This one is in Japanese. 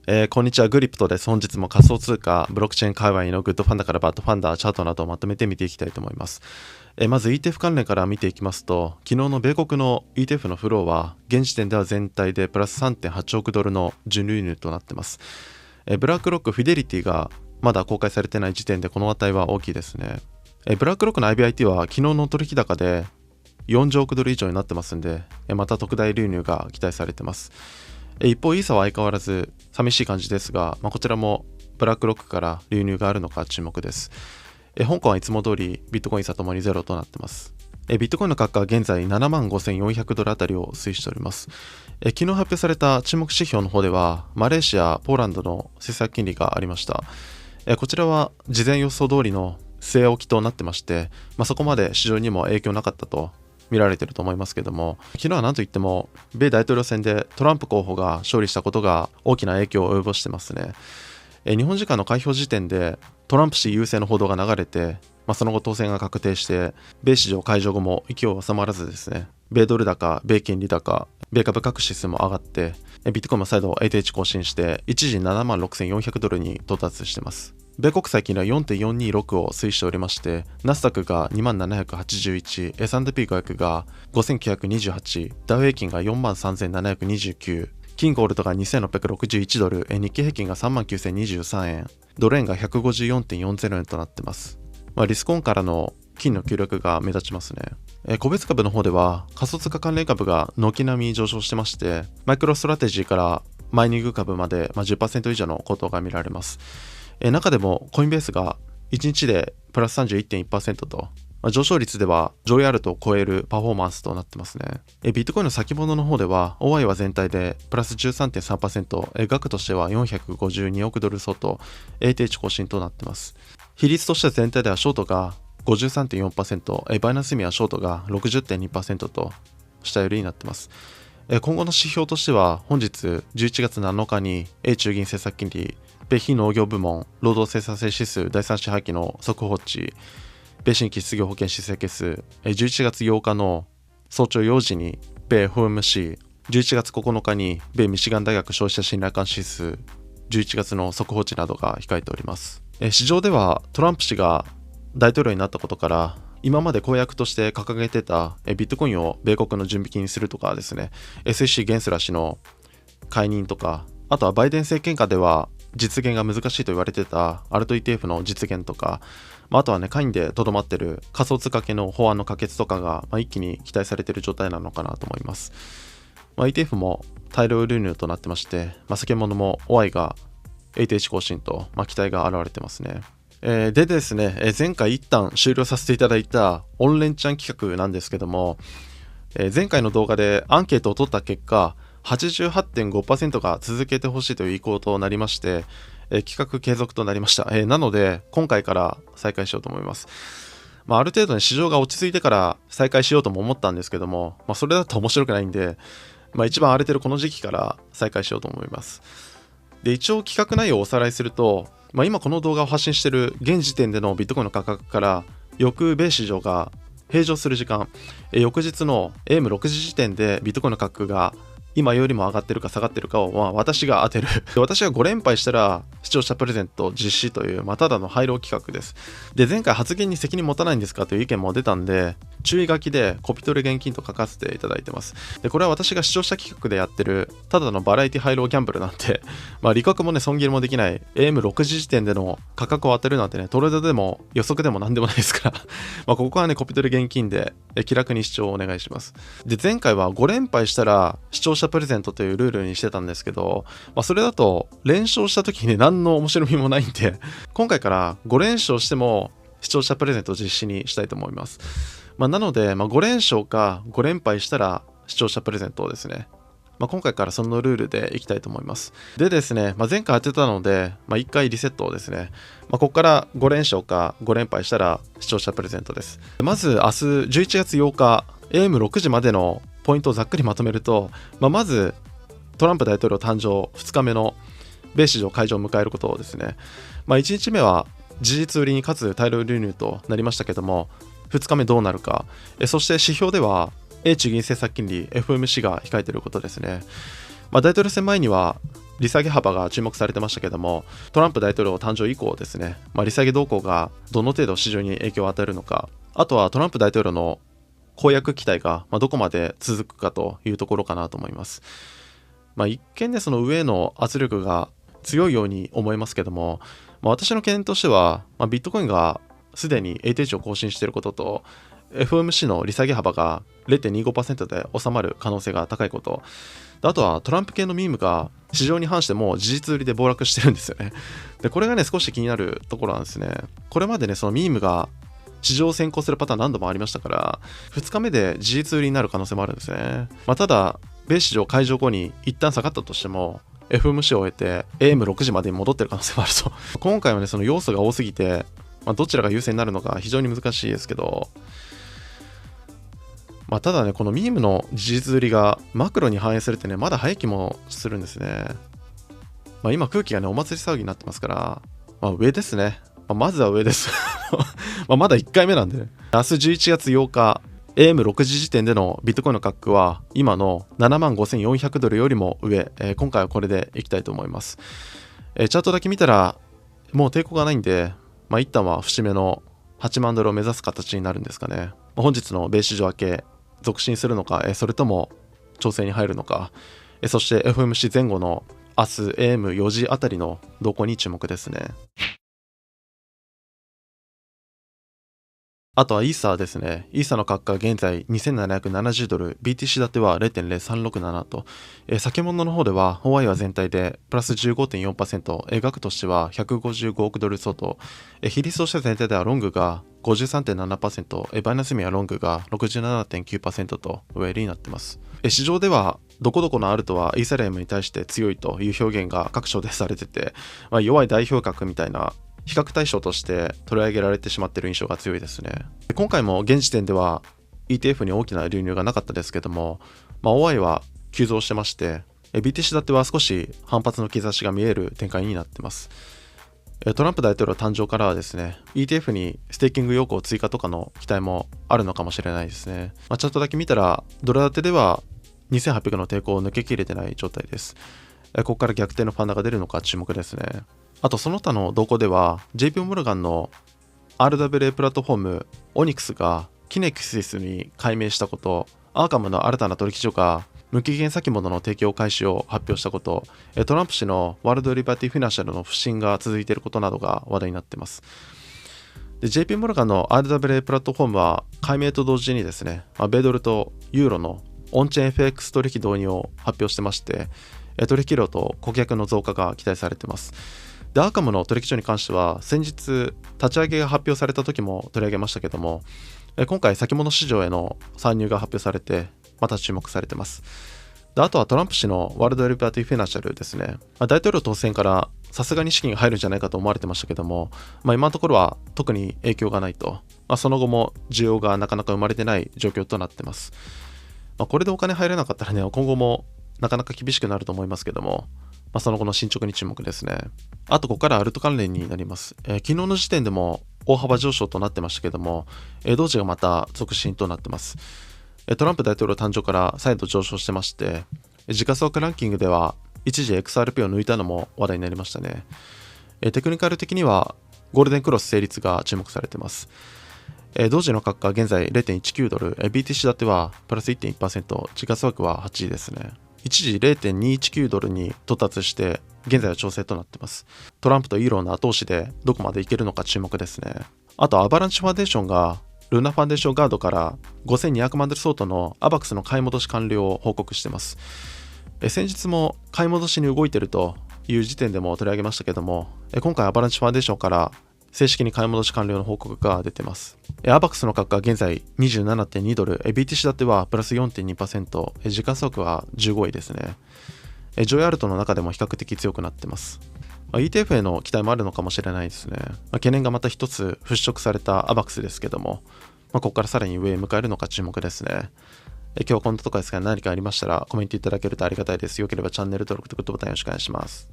こんにちは、グリプトです。本日も仮想通貨、ブロックチェーン界隈のグッドファンダからバッドファンダー、チャートなどをまとめて見ていきたいと思います。まず ETF 関連から見ていきますと、昨日の米国の ETF のフローは、現時点では全体でプラス 3.8 億ドルの純流入となっています。ブラックロック、フィデリティがまだ公開されていない時点でこの値は大きいですね。ブラックロックの IBIT は昨日の取引高で40億ドル以上になってますんで、また特大流入が期待されています。一方、イーサは相変わらず寂しい感じですが、こちらもブラックロックから流入があるのか注目です。香港はいつも通りビットコイン差ともにゼロとなっています。ビットコインの価格は現在75,400ドルあたりを推移しております。昨日発表された注目指標の方では、マレーシア、ポーランドの政策金利がありました。こちらは事前予想通りの据え置きとなってまして、そこまで市場にも影響なかったと見られていると思いますけども、昨日は何といっても米大統領選でトランプ候補が勝利したことが大きな影響を及ぼしてますね。日本時間の開票時点でトランプ氏優勢の報道が流れて、その後当選が確定して、米市場解除後も勢いは収まらずですね、米ドル高、米金利高、米株各指数も上がって、ビットコインも再度 ATH 更新して一時76,400ドルに到達しています。米国債金利は 4.426 を推移しておりまして、ナスダックが 2781、S&P500 が 5928、ダウ平均が 43,729、金ゴールドが 2,661 ドル、日経平均が 39,023 円、ドル円が 154.40 円となっています。リスクオンからの金の急落が目立ちますね。個別株の方では仮想通貨関連株が軒並み上昇してまして、マイクロストラテジーからマイニング株まで 10% 以上の高騰が見られます。中でもコインベースが1日でプラス 31.1% と、上昇率ではジョイアルトを超えるパフォーマンスとなってますね。ビットコインの先物の方では OI は全体でプラス 13.3%、額としては452億ドル相当、ATH 更新となってます。比率としては全体ではショートが 53.4%、バイナンス意味はショートが 60.2% と下寄りになってます。今後の指標としては本日11月7日に中銀政策金利、米非農業部門労働生産性指数第3四半期の速報値、米新規失業保険申請件数、11月8日の早朝4時に米 FOMC、11月9日に米ミシガン大学消費者信頼感指数、11月の速報値などが控えております。市場ではトランプ氏が大統領になったことから、今まで公約として掲げてたビットコインを米国の準備金にするとかですね、SEC ゲンスラー氏の解任とか、あとはバイデン政権下では実現が難しいと言われてたアルト ETF の実現とか、あとはね、下院でとどまっている仮想通貨系の法案の可決とかが、一気に期待されている状態なのかなと思います。ETF も大量流入となってまして、先物も OI が ATH 更新と、期待が現れてますね。でですね、前回一旦終了させていただいたオンレンチャン企画なんですけども、前回の動画でアンケートを取った結果、88.5% が続けてほしいという意向となりまして、企画継続となりました。なので今回から再開しようと思います。ある程度、市場が落ち着いてから再開しようとも思ったんですけども、それだと面白くないんで、一番荒れてるこの時期から再開しようと思います。で、一応企画内容をおさらいすると、今この動画を発信している現時点でのビットコインの価格から翌米市場が平常する時間、翌日の AM6 時時点でビットコインの価格が今よりも上がってるか下がってるかを私が当てる私が5連敗したら視聴者プレゼント実施という、ただの廃炉企画です。で、前回発言に責任持たないんですかという意見も出たんで、注意書きでコピ取り現金と書かせていただいてます。で、これは私が視聴者企画でやってるただのバラエティ廃炉ギャンブルなんで、利確もね、損切りもできない AM6 時時点での価格を当てるなんてね、トレードでも予測でも何でもないですからここはね、コピ取り現金で気楽に視聴をお願いします。で、前回は5連敗したら視聴者プレゼントというルールにしてたんですけど、それだと連勝した時にね、何の面白みもないんで、今回から5連勝しても視聴者プレゼントを実施にしたいと思います。なので、5連勝か5連敗したら視聴者プレゼントをですね、今回からそのルールでいきたいと思います。でですね、前回当てたので、1回リセットをですね、ここから5連勝か5連敗したら視聴者プレゼントです。まず明日11月8日 AM6 時までのポイントをざっくりまとめると、まずトランプ大統領誕生2日目の米市場開場を迎えることをですね、1日目は事実売りにかつ大量流入となりましたけども、2日目どうなるか、そして指標では中銀政策金利 FOMC が控えていることですね。大統領選前には利下げ幅が注目されてましたけども、トランプ大統領誕生以降ですね、利下げ動向がどの程度市場に影響を与えるのか、あとはトランプ大統領の公約期待がどこまで続くかというところかなと思います。一見でその上への圧力が強いように思いますけども、私の懸念としては、ビットコインがすでに A 定値を更新していることと、FOMC の利下げ幅が 0.25% で収まる可能性が高いこと、あとはトランプ系のミームが市場に反しても事実売りで暴落してるんですよね。で、これがね、少し気になるところなんですね。これまでね、そのミームが市場を先行するパターン何度もありましたから、2日目で事実売りになる可能性もあるんですね。ただ、米市場開場後に一旦下がったとしても、FOMC を終えて AM6 時までに戻ってる可能性もあると。今回はね、その要素が多すぎて、どちらが優勢になるのか非常に難しいですけど、ただね、このミームの事実売りがマクロに反映するってね、まだ早い気もするんですね。今空気がね、お祭り騒ぎになってますから、上ですね。まずは上です。まだ1回目なんでね。明日11月8日、AM6 時時点でのビットコインの価格は今の75,400ドルよりも上、今回はこれでいきたいと思います。チャートだけ見たらもう抵抗がないんで、一旦は節目の8万ドルを目指す形になるんですかね。本日の米市場明け続伸するのか、それとも調整に入るのか、そして FOMC 前後の明日 AM4 時あたりの動向に注目ですね。あとはイーサーですね。イーサーの価格が現在2770ドル、BTC 建ては 0.0367 と、先物の方では、ホワイは全体でプラス 15.4%、額としては155億ドル相当、比率として全体ではロングが 53.7%、バイナスミはロングが 67.9% と上売りになっています。市場では、どこどこのアルトはイーサリアムに対して強いという表現が各所でされてて、弱い代表格みたいな比較対象として取り上げられてしまっている印象が強いですね。今回も現時点では ETF に大きな流入がなかったですけども、OI は急増してまして、BTC 建ては少し反発の兆しが見える展開になってます。トランプ大統領誕生からはですね、ETF にステーキング要項追加とかの期待もあるのかもしれないですね。チャートだけ見たら、ドル建てでは2800の抵抗を抜けきれてない状態です。ここから逆転のファンダが出るのか注目ですね。あとその他の動向では JP モルガンの RWA プラットフォームオニクスがキネクシスに改名したこと、アーカムの新たな取引所が無期限先物の提供開始を発表したこと、トランプ氏のワールドリバティフィナンシャルの不振が続いていることなどが話題になっています。で JP モルガンの RWA プラットフォームは改名と同時にですね、米ドルとユーロのオンチェーン FX 取引導入を発表してまして、取引量と顧客の増加が期待されています。で、アーカムの取引所に関しては先日立ち上げが発表された時も取り上げましたけども、今回先物市場への参入が発表されてまた注目されています。で、あとはトランプ氏のワールドリバティフィナンシャルですね。大統領当選からさすがに資金が入るんじゃないかと思われてましたけども、今のところは特に影響がないと、その後も需要がなかなか生まれてない状況となっています。これでお金入れなかったらね、今後もなかなか厳しくなると思いますけども、その後の進捗に注目ですね。あとここからアルト関連になります。昨日の時点でも大幅上昇となってましたけども、同時がまた続伸となってます。トランプ大統領誕生から再度上昇してまして、時価総額ランキングでは一時 XRP を抜いたのも話題になりましたね。テクニカル的にはゴールデンクロス成立が注目されています。同時の価格は現在 0.19 ドル、BTC 建てはプラス 1.1%、時価総額は8位ですね。一時 0.219 ドルに到達して現在は調整となっています。トランプとイーロンの後押しでどこまでいけるのか注目ですね。あとアバランチファンデーションがルナファンデーションガードから5200万ドル相当のアバックスの買い戻し完了を報告しています。先日も買い戻しに動いているという時点でも取り上げましたけども、今回アバランチファンデーションから正式に買い戻し完了の報告が出ています。アバックスの価格は現在 27.2 ドル、BTC 建てはプラス 4.2%、時価総額は15位ですね。ジョイアルトの中でも比較的強くなっています。ETF への期待もあるのかもしれないですね。懸念がまた一つ払拭されたアバックスですけども、ここからさらに上へ迎えるのか注目ですね。今日はこんなところですが、何かありましたらコメントいただけるとありがたいです。よければチャンネル登録とグッドボタンよろしくお願いします。